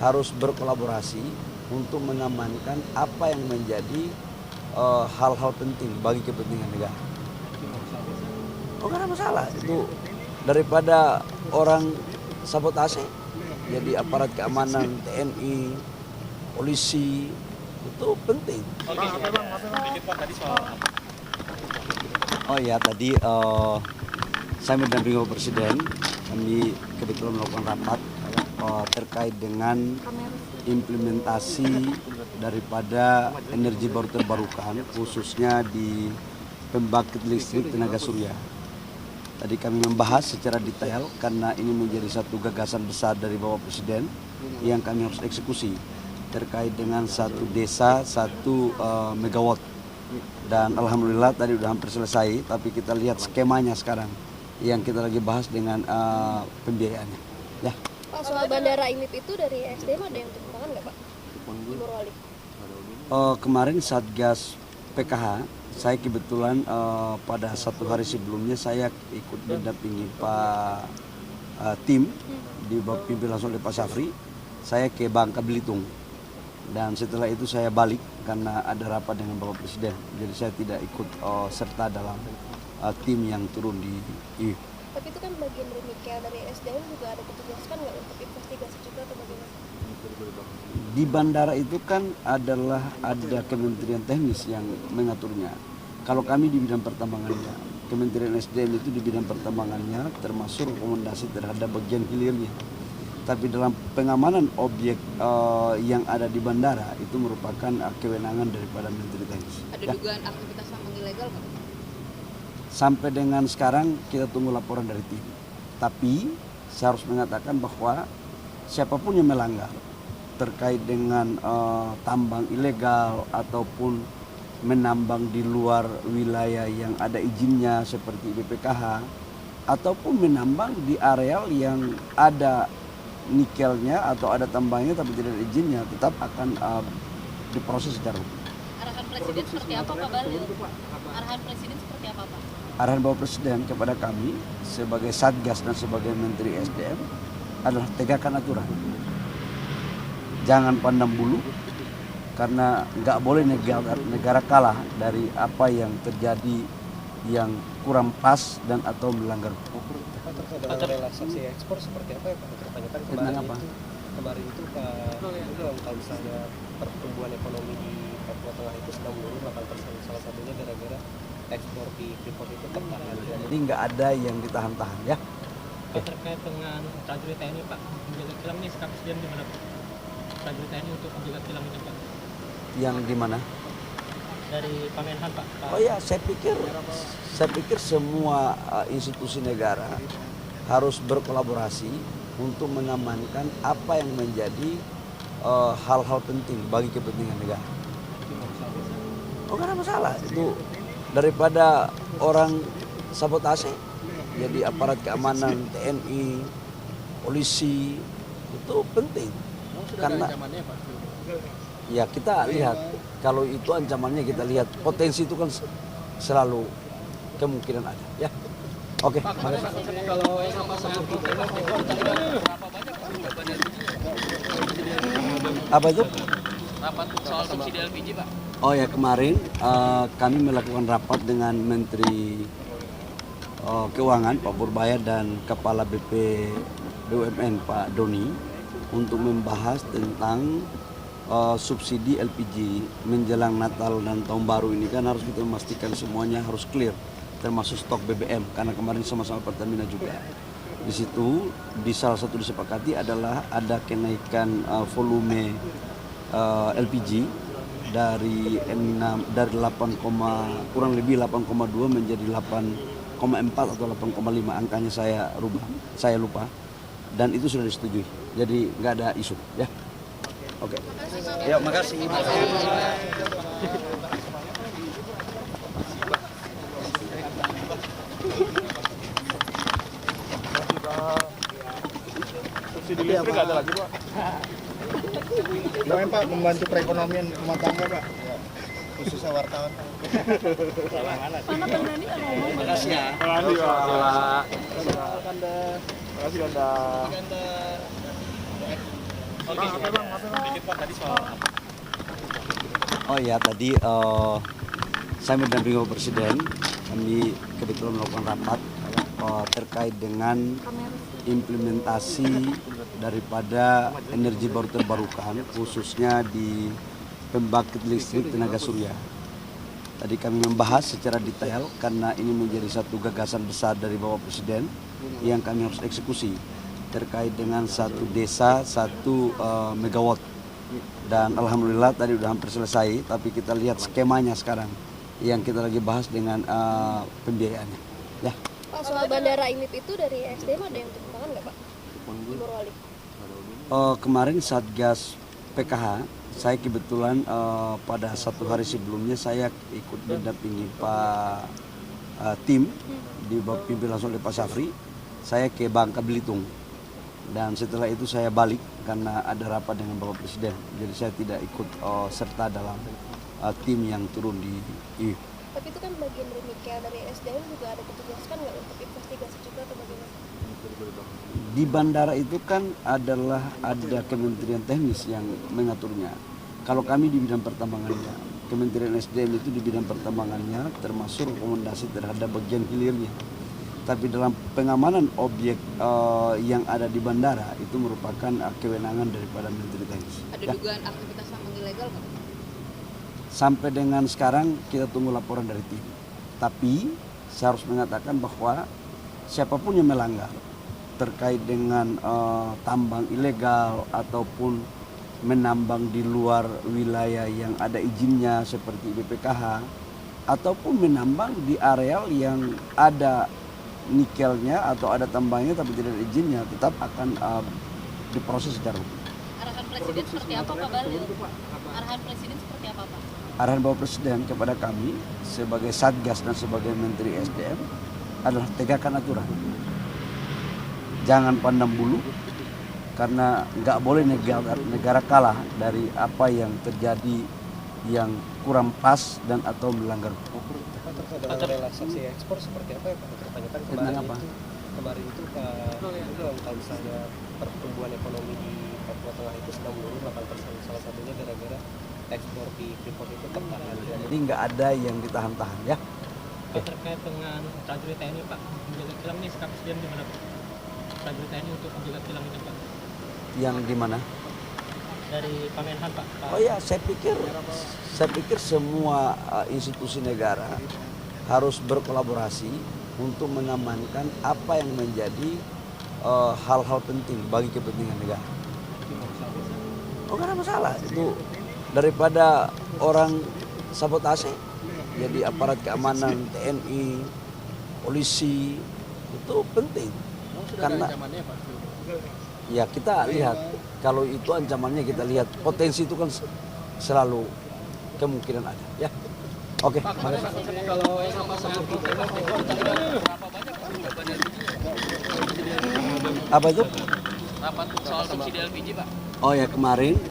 harus berkolaborasi untuk mengamankan apa yang menjadi hal-hal penting bagi kepentingan negara. Oh, nggak ada masalah. Itu daripada orang sabotase, jadi aparat keamanan, TNI, polisi, itu penting. Oh ya, tadi saya mendampingi Bapak Presiden. Kami kebetulan melakukan rapat terkait dengan implementasi daripada energi baru terbarukan, khususnya di pembangkit listrik tenaga surya. Tadi kami membahas secara detail karena ini menjadi satu gagasan besar dari Bapak Presiden yang kami harus eksekusi terkait dengan satu desa 1 megawatt. Dan alhamdulillah tadi sudah hampir selesai, tapi kita lihat skemanya sekarang yang kita lagi bahas dengan pembiayaannya. Ya. Pak, soal bandara IMIP itu dari SDM ada yang dikembangkan nggak Pak? Di Morowali. Kemarin Satgas PKH, saya kebetulan pada 1 hari sebelumnya saya ikut mendampingi Pak tim dipimpin langsung oleh Pak Syafri. Saya ke Bangka Belitung dan setelah itu saya balik karena ada rapat dengan Bapak Presiden. Jadi saya tidak ikut serta dalam tim yang turun di IMIP. Tapi itu kan bagian dari nikel, dari SDM juga ada ditugaskan nggak untuk investigasi juga atau bagaimana? Di bandara itu kan ada Kementerian Teknis yang mengaturnya. Kalau kami di bidang pertambangannya, Kementerian SDM itu di bidang pertambangannya termasuk rekomendasi terhadap bagian hilirnya. Tapi dalam pengamanan objek yang ada di bandara itu merupakan kewenangan daripada Menteri Teknis. Ada dugaan aktivitas tambang ilegal nggak? Sampai dengan sekarang kita tunggu laporan dari tim. Tapi saya harus mengatakan bahwa siapapun yang melanggar terkait dengan tambang ilegal ataupun menambang di luar wilayah yang ada izinnya seperti BPKH ataupun menambang di areal yang ada nikelnya atau ada tambangnya tapi tidak ada izinnya, tetap akan diproses secara hukum. Arahan Presiden seperti apa Pak Bahlil? Arahan Presiden seperti apa Pak? Arahan Bapak Presiden kepada kami sebagai Satgas dan sebagai Menteri SDM adalah tegakkan aturan. Jangan pandang bulu, karena nggak boleh negara kalah dari apa yang terjadi yang kurang pas dan atau melanggar hukum. Terkait relaksasi ekspor seperti apa ya Pak? Tertanyakan kemarin itu Pak bilang kalau misalnya pertumbuhan ekonomi di Papua Tengah itu sedang menurun 8%, salah satunya gara-gara ekspor di Freeport itu tertahan. Jadi nggak ada yang ditahan-tahan ya. Pak, terkait dengan prajurit TNI Pak, menjaga kilang ini sikap Presiden gimana Pak? Prajurit TNI untuk menjaga kilang ini Pak? Yang di mana? Dari Pamenhan Pak. Oh ya, saya pikir semua institusi negara harus berkolaborasi untuk mengamankan apa yang menjadi hal-hal penting bagi kepentingan negara. Oh, nggak ada masalah. Itu daripada orang sabotase, jadi aparat keamanan, TNI, polisi, itu penting. Karena ya kita lihat, kalau itu ancamannya kita lihat, potensi itu kan selalu kemungkinan ada. Ya, oke. Apa itu? Rapat soal subsidi LPG Pak. Oh ya, kemarin kami melakukan rapat dengan Menteri Keuangan Pak Purbaya dan Kepala BUMN Pak Doni untuk membahas tentang subsidi LPG menjelang Natal dan Tahun Baru ini. Kan harus kita memastikan semuanya harus clear, termasuk stok BBM karena kemarin sama-sama Pertamina juga. Di situ di salah satu disepakati adalah ada kenaikan volume LPG dari 8, kurang lebih 8,2 menjadi 8,4 atau 8,5, angkanya saya lupa, dan itu sudah disetujui, jadi nggak ada isu ya. Oke. Ya, makasih. Subsidi listrik nggak ada lagi Pak. Doain Pak membantu perekonomian rumah tangga Pak. Ya, khususnya wartawan. Terima kasih ya. Terima kasih Pak. Terima kasih Ganda. Oh ya, tadi saya mendampingi Bapak Presiden. Kami kebetulan melakukan rapat terkait dengan implementasi daripada energi baru terbarukan, khususnya di pembangkit listrik tenaga surya. Tadi kami membahas secara detail karena ini menjadi satu gagasan besar dari Bapak Presiden yang kami harus eksekusi terkait dengan satu desa, 1 megawatt. Dan alhamdulillah tadi udah hampir selesai, tapi kita lihat skemanya sekarang yang kita lagi bahas dengan pembiayaannya. Ya. Pak, soal bandara IMIP itu dari SDM ada yang turun tangan nggak Pak? Di Morowali. Kemarin Satgas PKH, saya kebetulan pada 1 hari sebelumnya saya ikut mendampingi Pak tim dipimpin langsung oleh Pak Safri. Saya ke Bangka Belitung dan setelah itu saya balik karena ada rapat dengan Bapak Presiden. Jadi saya tidak ikut serta dalam tim yang turun di IMIP. Tapi itu kan bagian dari Mikel, dari SDM juga ada petugas kan nggak untuk investigasi juga atau bagaimana? Di bandara itu kan ada Kementerian Teknis yang mengaturnya. Kalau kami di bidang pertambangannya, Kementerian SDM itu di bidang pertambangannya termasuk rekomendasi terhadap bagian hilirnya. Tapi dalam pengamanan objek yang ada di bandara itu merupakan kewenangan daripada Menteri Teknis. Ada Ya. dugaan aktivitas tambang ilegal nggak? Sampai dengan sekarang kita tunggu laporan dari tim. Tapi saya harus mengatakan bahwa siapapun yang melanggar terkait dengan tambang ilegal ataupun menambang di luar wilayah yang ada izinnya seperti BPKH ataupun menambang di areal yang ada nikelnya atau ada tambangnya tapi tidak ada izinnya, tetap akan diproses secara hukum. Arahan Presiden seperti apa Pak Bahlil? Arahan Presiden seperti apa Pak? Arahan Bapak Presiden kepada kami sebagai Satgas dan sebagai Menteri SDM adalah tegakkan aturan. Jangan pandang bulu, karena nggak boleh negara kalah dari apa yang terjadi yang kurang pas dan atau melanggar hukum. Terkait dengan relaksasi ekspor seperti apa ya Pak? Kebanyakan kemarin itu Pak bilang kalau misalnya pertumbuhan ekonomi di Papua Tengah itu sedang menurun 8%, salah satunya gara-gara ekspor di Freeport itu tertahan. Jadi nggak ada yang ditahan-tahan ya. Pak, terkait dengan prajurit TNI Pak, menjaga kilang ini sikap Presiden gimana Pak? Prajurit TNI untuk menjaga kilang ini Pak? Yang di mana? Dari Pamenhan Pak. Oh ya, saya pikir semua institusi negara harus berkolaborasi untuk mengamankan apa yang menjadi hal-hal penting bagi kepentingan negara. Oh, nggak ada masalah. Itu daripada orang sabotase, jadi aparat keamanan TNI, polisi itu penting. Karena ya kita lihat kalau itu ancamannya, kita lihat potensi itu kan selalu kemungkinan ada ya. Oke, apa itu? Rapat soal subsidi LPG Pak. Oh ya, kemarin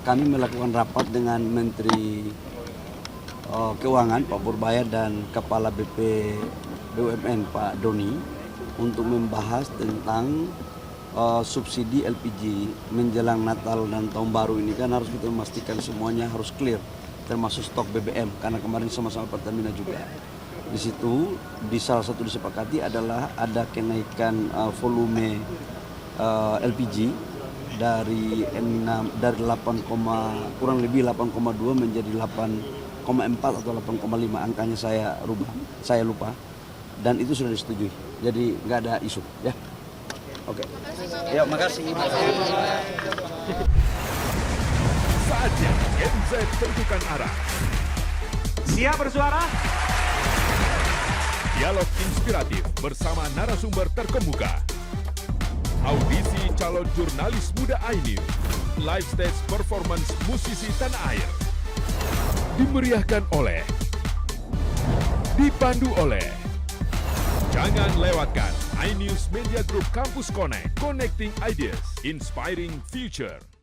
kami melakukan rapat dengan Menteri Keuangan Pak Purbaya dan Kepala BUMN Pak Doni untuk membahas tentang subsidi LPG menjelang Natal dan Tahun Baru ini. Kan harus kita memastikan semuanya harus clear, termasuk stok BBM karena kemarin sama-sama Pertamina juga. Di situ di salah satu disepakati adalah ada kenaikan volume LPG dari 8, kurang lebih 8,2 menjadi 8,4 atau 8,5, angkanya saya lupa, dan itu sudah disetujui, jadi nggak ada isu ya. Oke. Ya, makasih. Saatnya NZ tentukan arah. Siap bersuara? Dialog inspiratif bersama narasumber terkemuka. Audisi calon jurnalis muda iNews. Live stage performance musisi tanah air. Dimeriahkan oleh, dipandu oleh. Jangan lewatkan iNews Media Group Campus Connect. Connecting Ideas, Inspiring Future.